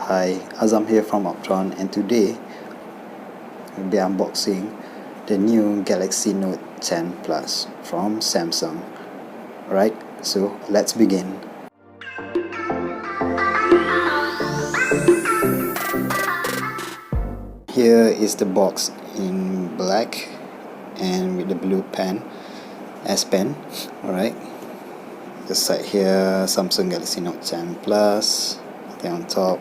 Hi, Azam here from Optron, and today we'll be unboxing the new Galaxy Note 10 Plus from Samsung. Alright, so let's begin. Here is the box in black and with the blue pen, S Pen. Alright, the side here, Samsung Galaxy Note 10 Plus, nothing on top,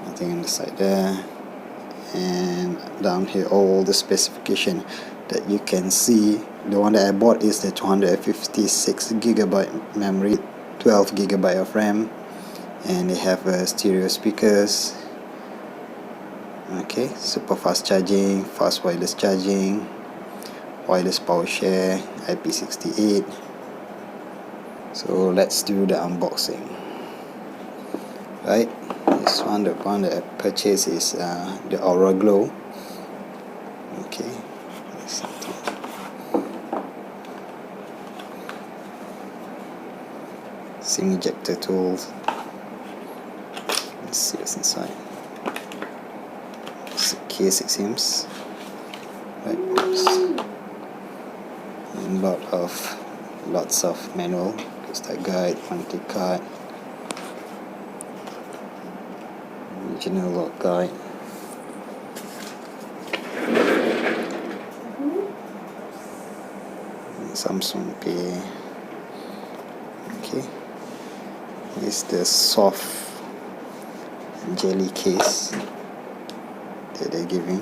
nothing on the side there, and down here all the specification that you can see. The one that I bought is the 256GB memory, 12GB of RAM, and they have stereo speakers. Okay, super fast charging, fast wireless charging, wireless power share, IP68. So let's do the unboxing. Right, this one, the one that I purchased is the Aura Glow. Okay, SIM ejector tools. Let's see what's inside. It's a case, it seems. Right, and lots of manual, start guide, warranty card, original log guide, Samsung Pay. Okay, this is the soft jelly case that they're giving.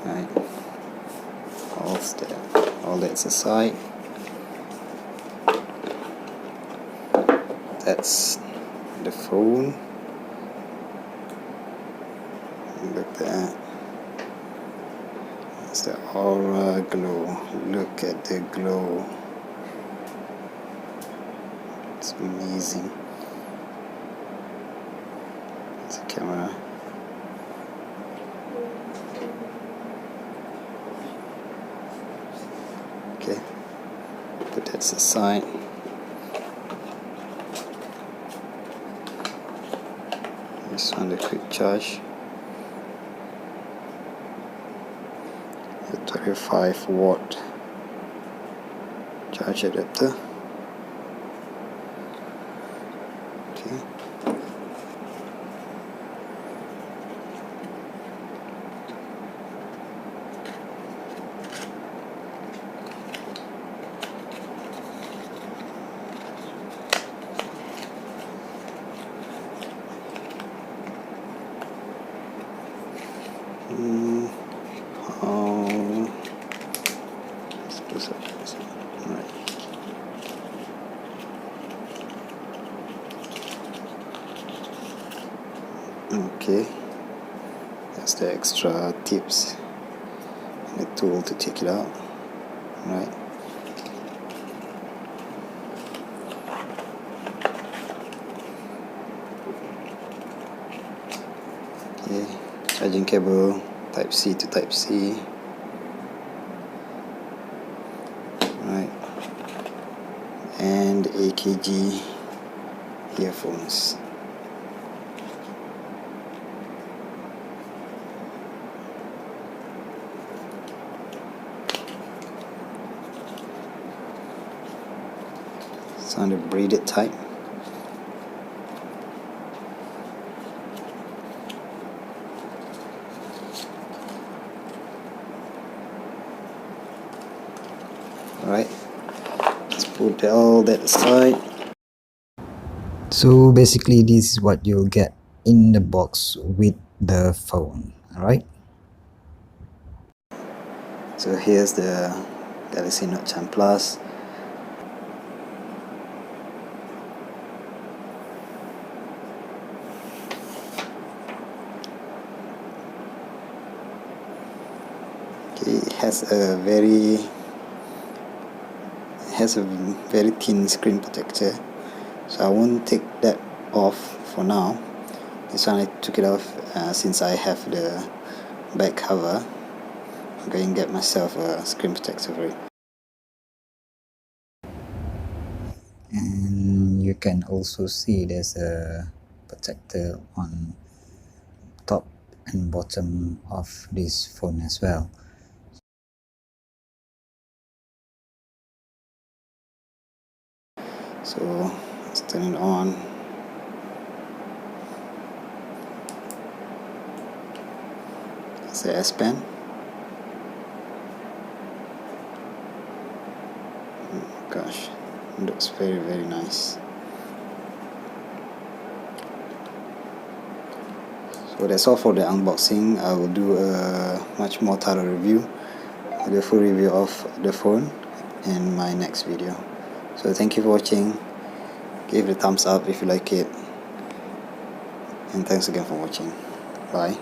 Right, all that's aside. That's the phone. Look at that. It's the Aura Glow. Look at the glow. It's amazing. It's a camera. Okay, put that aside. This one, the quick charge. The 25-watt charge adapter. Okay. Right. Okay, that's the extra tips and the tool to take it out. Right. Okay, charging cable, Type C to Type C. Right, and AKG earphones. It's on the braided type. Alright, let's put all that aside. So basically this is what you'll get in the box with the phone. Alright, so here's the Galaxy Note 10 Plus. Okay, it has a very thin screen protector, so I won't take that off for now. This one I took it off since I have the back cover. I'm going to get myself a screen protector for it. And you can also see there's a protector on top and bottom of this phone as well. So let's turn it on. It's the S Pen. Gosh, it looks very nice. So that's all for the unboxing. I will do a much more thorough review, the full review of the phone in my next video. So thank you for watching. Give it a thumbs up if you like it, and thanks again for watching. Bye.